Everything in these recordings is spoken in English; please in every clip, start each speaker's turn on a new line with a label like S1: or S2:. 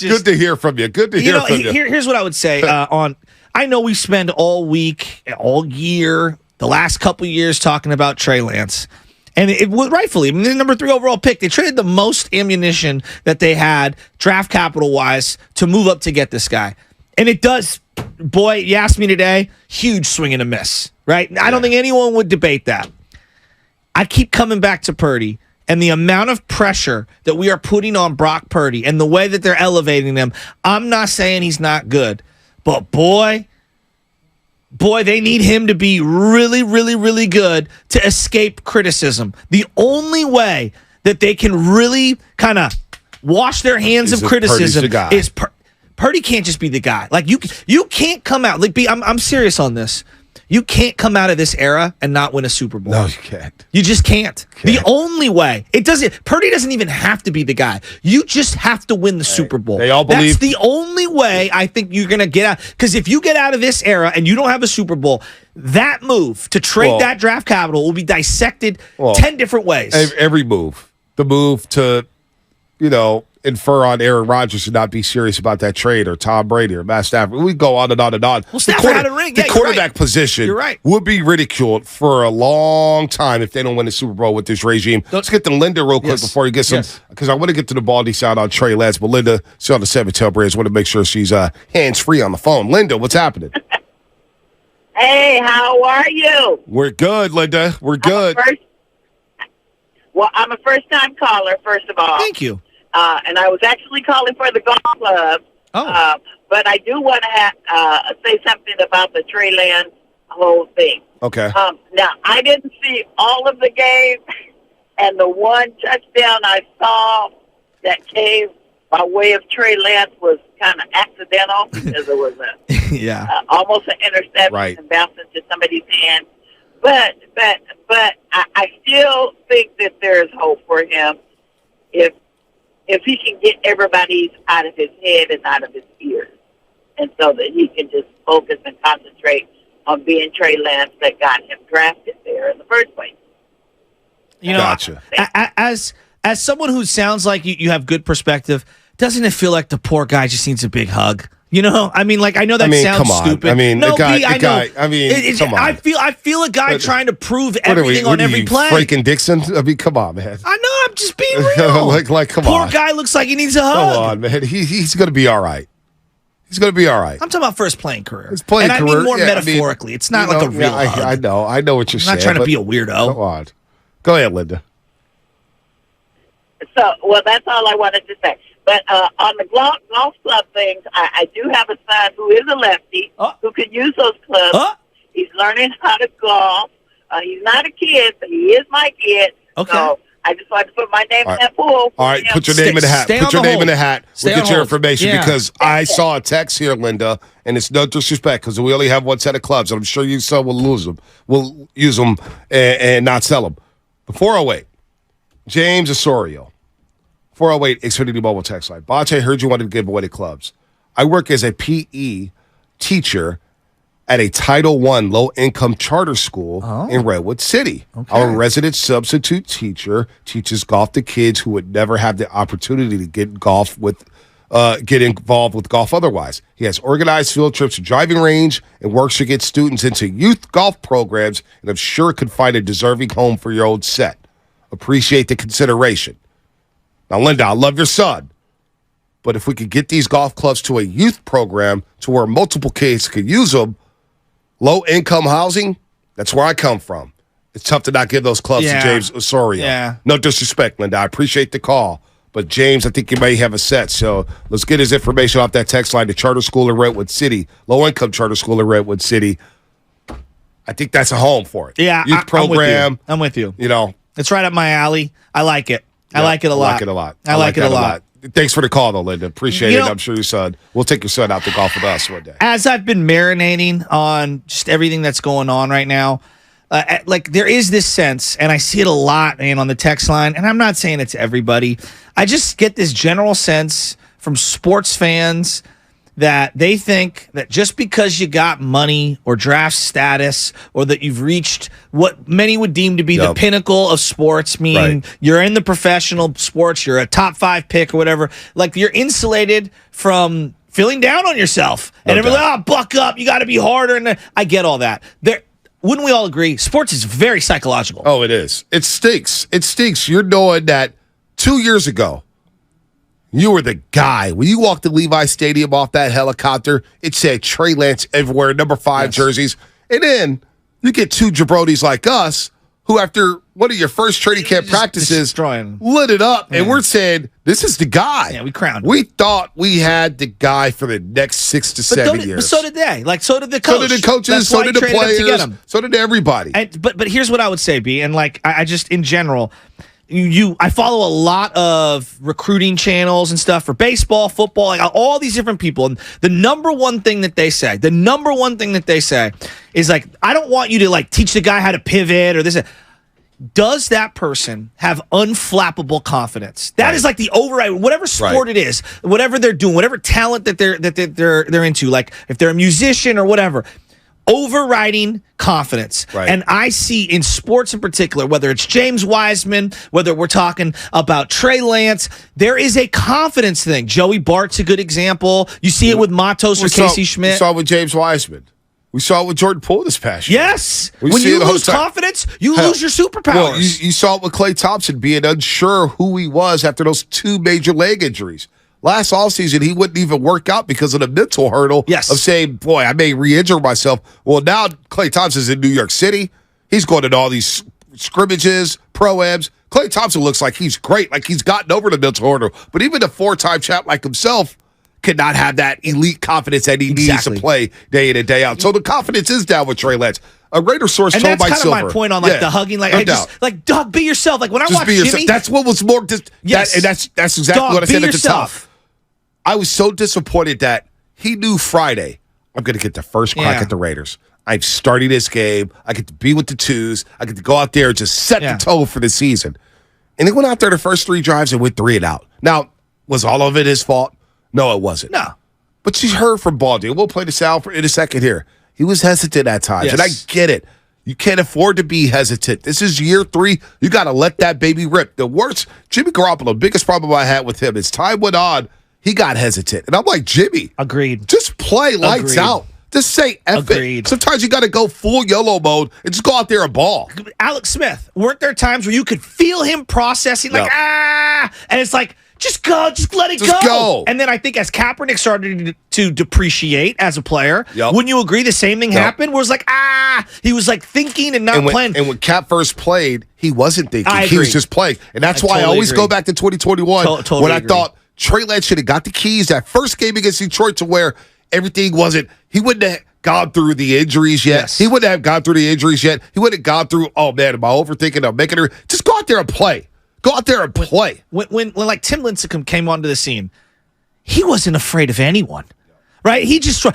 S1: Good to hear from you. Good to hear from you.
S2: Here's what I would say I know we spend all week, all year, the last couple years talking about Trey Lance. And it was rightfully, I mean, the number 3 overall pick. They traded the most ammunition that they had, draft capital-wise, to move up to get this guy. And it does, boy, you asked me today, huge swing and a miss, right? Yeah. I don't think anyone would debate that. I keep coming back to Purdy and the amount of pressure that we are putting on Brock Purdy and the way that they're elevating him. I'm not saying he's not good, but boy, they need him to be really, really, really good to escape criticism. The only way that they can really kind of wash their hands of criticism is Purdy can't just be the guy. Like you can't come out. Like I'm serious on this. You can't come out of this era and not win a Super Bowl.
S1: No, you can't.
S2: You just can't. The only way. Purdy doesn't even have to be the guy. You just have to win the Super Bowl.
S1: They all believe.
S2: That's the only way I think you're going to get out. Because if you get out of this era and you don't have a Super Bowl, that move to trade that draft capital will be dissected 10 different ways.
S1: Every move. The move to, infer on Aaron Rodgers to not be serious about that trade, or Tom Brady or Matt Stafford. We go on and on and on.
S2: Well, Stafford had a ring.
S1: The quarterback position would be ridiculed for a long time if they don't win the Super Bowl with this regime. Let's get to Linda real quick before he gets some, because I want to get to the baldy sound on Trey Lance. But Linda, she's on the 7 Braves. Want to make sure she's hands-free on the phone. Linda, what's happening?
S3: Hey, how are you?
S1: We're good, Linda. We're good.
S3: I'm a first-time caller, first of all.
S2: Thank you.
S3: And I was actually calling for the golf club. But I do want to say something about the Trey Lance whole thing.
S1: Okay.
S3: Now, I didn't see all of the game, and the one touchdown I saw that came by way of Trey Lance was kind of accidental because it was almost an interception and bounced into somebody's hand. But I still think that there's hope for him if he can get everybody out of his head and out of his ears, and so that he can just focus and concentrate on being Trey Lance that got him drafted there in the first place.
S1: Gotcha.
S2: As someone who sounds like you have good perspective, doesn't it feel like the poor guy just needs a big hug? I mean, like, I know that sounds stupid.
S1: I mean,
S2: no,
S1: come on.
S2: I feel a guy trying to prove everything on every play.
S1: Franken Dixon? I mean, come on, man.
S2: I know, I'm just being real.
S1: Come on.
S2: Poor guy looks like he needs a hug.
S1: Come on, man. He's going to be all right. He's going to be all right.
S2: I'm talking about for his playing career.
S1: His playing career.
S2: And I mean more metaphorically. It's not like a real hug.
S1: I know what you're saying.
S2: I'm not trying to be a weirdo.
S1: Come on. Go ahead, Linda.
S3: So, that's all I wanted to say. But on the golf club things, I do have a son who is a lefty who can use those clubs. He's learning how to golf. He's not a kid, but he is my kid.
S2: Okay.
S3: So I just wanted to put my name in that pool.
S1: All right, put your name in the hat. Put your name in the hat. We'll get your information because I saw a text here, Linda, and it's no disrespect because we only have one set of clubs, and I'm sure you son will lose them. We'll use them and not sell them. The 408, James Osorio. 408 Xfinity Mobile text line. Bach, I heard you wanted to give away the clubs. I work as a PE teacher at a Title I low-income charter school in Redwood City. Okay. Our resident substitute teacher teaches golf to kids who would never have the opportunity to get involved with golf otherwise. He has organized field trips to driving range and works to get students into youth golf programs, and I'm sure could find a deserving home for your old set. Appreciate the consideration. Now, Linda, I love your son, but if we could get these golf clubs to a youth program to where multiple kids could use them, low-income housing, that's where I come from. It's tough to not give those clubs to James Osorio.
S2: Yeah.
S1: No disrespect, Linda. I appreciate the call. But, James, I think you may have a set. So let's get his information off that text line to charter school in Redwood City, low-income charter school in Redwood City. I think that's a home for it.
S2: Yeah,
S1: youth program.
S2: I'm with you.
S1: It's
S2: right up my alley. I like it. I like it a lot.
S1: I like it a lot. Thanks for the call, though, Linda. Appreciate it. I'm sure your son. We'll take your son out to golf with us one day.
S2: As I've been marinating on just everything that's going on right now, there is this sense, and I see it a lot, on the text line, and I'm not saying it's everybody. I just get this general sense from sports fans that they think that just because you got money or draft status or that you've reached what many would deem to be the pinnacle of sports, meaning you're in the professional sports, you're a top 5 pick or whatever, like you're insulated from feeling down on yourself. And everyone's buck up, you got to be harder. And I get all that. Wouldn't we all agree? Sports is very psychological.
S1: Oh, it is. It stinks. It stinks. You're knowing that 2 years ago, you were the guy. When you walked to Levi Stadium off that helicopter, it said Trey Lance everywhere, number 5 jerseys. And then you get 2 jabronis like us who, after one of your first training camp practices, lit it up. And we're saying, this is the guy.
S2: Yeah, we crowned him.
S1: We thought we had the guy for the next 6 to 7 years.
S2: But so did they. Like, so did the coach.
S1: So did the coaches. So did the players. So did everybody.
S2: But here's what I would say, B. And, like, I just, in general, I follow a lot of recruiting channels and stuff for baseball, football, like all these different people. And the number one thing that they say is like, I don't want you to like teach the guy how to pivot or this. Does that person have unflappable confidence? That is like the override, whatever sport it is, whatever they're doing, whatever talent that they're into, like if they're a musician or whatever. Overriding confidence. And I see in sports in particular, whether it's James Wiseman, whether we're talking about Trey Lance, there is a confidence thing. Joey Bart's a good example. You see it with Matos or Casey Schmidt.
S1: We saw it with James Wiseman. We saw it with Jordan Poole this past year.
S2: Yes. When you lose confidence, you lose your superpowers.
S1: Well, you saw it with Klay Thompson being unsure who he was after those 2 major leg injuries. Last offseason, he wouldn't even work out because of the mental hurdle of saying, boy, I may re-injure myself. Well, now Klay Thompson's in New York City. He's going to all these scrimmages, pro-ams. Klay Thompson looks like he's great, like he's gotten over the mental hurdle. But even a 4-time champ like himself cannot have that elite confidence that he needs to play day in and day out. So the confidence is down with Trey Lance. A Raider source told Mike Silver. And that's kind of my
S2: point on like the hugging. Like, dog, be yourself. Like when I watch Jimmy.
S1: That's what was more. And that's exactly what I said at the top. I was so disappointed that he knew Friday, I'm going to get the first crack at the Raiders. I'm starting this game. I get to be with the twos. I get to go out there and just set the tone for the season. And he went out there the first 3 drives and went 3 and out. Now, was all of it his fault? No, it wasn't.
S2: No.
S1: But you heard from Baldy. We'll play this out in a second here. He was hesitant at times, and I get it. You can't afford to be hesitant. This is year 3. You got to let that baby rip. The worst, Jimmy Garoppolo, the biggest problem I had with him is time went on, he got hesitant. And I'm like, Jimmy.
S2: Agreed.
S1: Just play lights out. Just say F it. Sometimes you got to go full YOLO mode and just go out there and ball.
S2: Alex Smith, weren't there times where you could feel him processing like, and it's like, just go, just let it go. And then I think as Kaepernick started to depreciate as a player, wouldn't you agree the same thing happened? Where it was like, he was like thinking and not playing.
S1: And when Cap first played, he wasn't thinking. He was just playing. And that's why I always go back to 2021 when I thought Trey Lance should have got the keys that first game against Detroit to where everything wasn't, he wouldn't have gone through the injuries yet. He wouldn't have gone through the injuries yet. He wouldn't have gone through, oh man, am I overthinking? I'm making it. Just go out there and play. Go out there and play.
S2: When like Tim Lincecum came onto the scene, he wasn't afraid of anyone. Right? He just,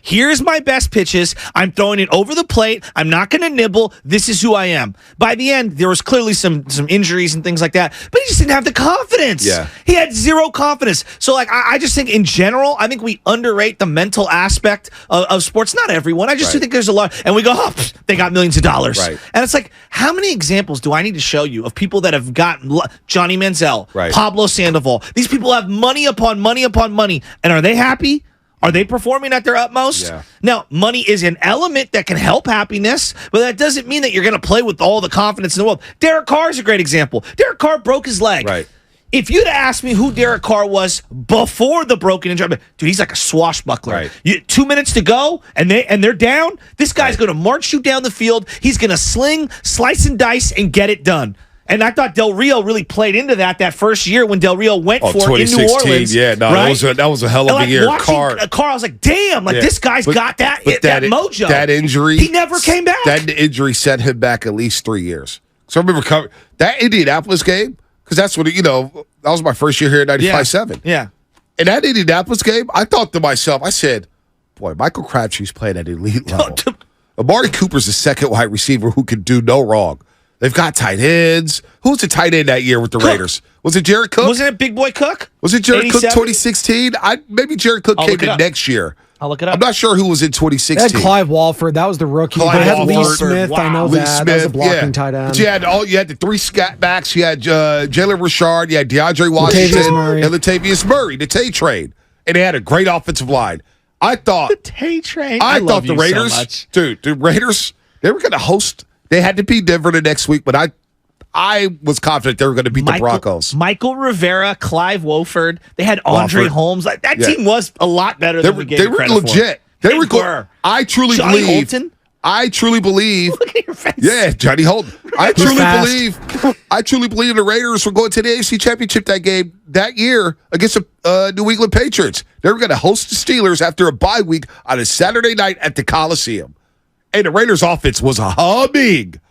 S2: here's my best pitches. I'm throwing it over the plate. I'm not going to nibble. This is who I am. By the end, there was clearly some injuries and things like that, but he just didn't have the confidence. He had zero confidence. So, like, I just think in general, I think we underrate the mental aspect of sports. Not everyone. I just do think there's a lot. And we go, they got millions of dollars. And it's like, how many examples do I need to show you of people that have gotten Johnny Manziel, Pablo Sandoval? These people have money upon money upon money. And are they happy? Are they performing at their utmost? Now, money is an element that can help happiness, but that doesn't mean that you're going to play with all the confidence in the world. Derek Carr is a great example. Derek Carr broke his leg. If you'd asked me who Derek Carr was before the broken injury, dude, he's like a swashbuckler. 2 minutes to go, and they're down. This guy's going to march you down the field. He's going to sling, slice, and dice, and get it done. And I thought Del Rio really played into that first year when Del Rio went for it in New Orleans.
S1: That was a hell of a year.
S2: Carr, I was like, damn, this guy's got that mojo.
S1: That injury.
S2: He never came back.
S1: That injury set him back at least 3 years. So I remember that Indianapolis game, because that's what, that was my first year here at 95.7. And that Indianapolis game, I thought to myself, I said, boy, Michael Crabtree's playing at elite level. Amari Cooper's the second wide receiver who can do no wrong. They've got tight ends. Who was the tight end that year with the Raiders? Was it Jared Cook?
S2: Wasn't it Big Boy Cook?
S1: Was it Jared Cook 2016? Maybe Jared Cook came in next year.
S2: I'll look it up.
S1: I'm not sure who was in 2016.
S4: They had Clive Walford. That was the rookie.
S1: Clive
S4: They had Lee
S1: Walford.
S4: Smith.
S2: Wow.
S4: I know
S1: Lee
S4: that.
S1: Smith,
S4: That was a blocking tight end.
S1: But you had the three scat backs. You had Jalen Richard. You had DeAndre Washington
S4: Murray.
S1: and Latavius Murray, the Tay trade. And they had a great offensive line. I thought
S2: The Tay train.
S1: I thought the Raiders,
S2: so much.
S1: dude, the Raiders, they were going to host. They had to beat Denver the next week, but I was confident they were going to beat the Broncos.
S2: Michael Rivera, Clive Wolford. They had Andre Holmes. That team was a lot better than we gave
S1: They were
S2: credit
S1: legit.
S2: for.
S1: They were. I truly
S2: Johnny
S1: believe.
S2: Holton?
S1: I truly believe.
S2: Look at your face.
S1: Yeah, Johnny Holton. I
S4: fast.
S1: truly believe the Raiders were going to the AFC Championship that game that year against the New England Patriots. They were going to host the Steelers after a bye week on a Saturday night at the Coliseum. And the Raiders' offense was humming.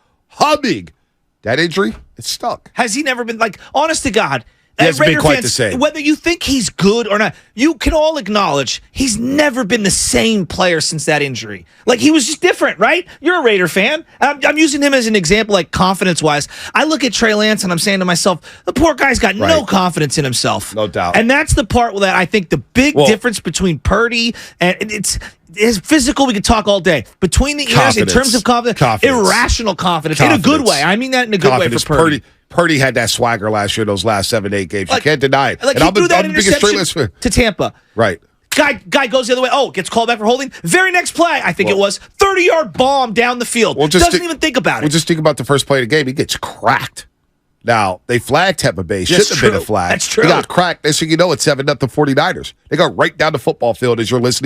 S1: That injury, it stuck.
S2: Has he never been honest to God?
S1: He hasn't been
S2: Raider
S1: quite
S2: fans,
S1: the same.
S2: Whether you think he's good or not, you can all acknowledge he's never been the same player since that injury. He was just different, right? You're a Raider fan. I'm using him as an example, confidence-wise. I look at Trey Lance and I'm saying to myself, the poor guy's got no confidence in himself.
S1: No doubt.
S2: And that's the part that I think the big difference between Purdy and it's his physical, we could talk all day. Between the ears, in terms of confidence, irrational confidence. In a good way. I mean that in a good way for Purdy.
S1: Purdy had that swagger last year, those last 7-8 games. You can't deny it.
S2: And
S1: he
S2: threw that interception
S1: fan.
S2: to Tampa.
S1: Right.
S2: Guy goes the other way. Oh, gets called back for holding. Very next play, I think it was 30-yard bomb down the field. Doesn't even think about it.
S1: Well, just think about the first play of the game. He gets cracked. Now, they flagged Tampa Bay. Shouldn't have been a flag.
S2: That's true.
S1: He got cracked. Next thing you know, it's 7-0 49ers. They go right down the football field as you're listening.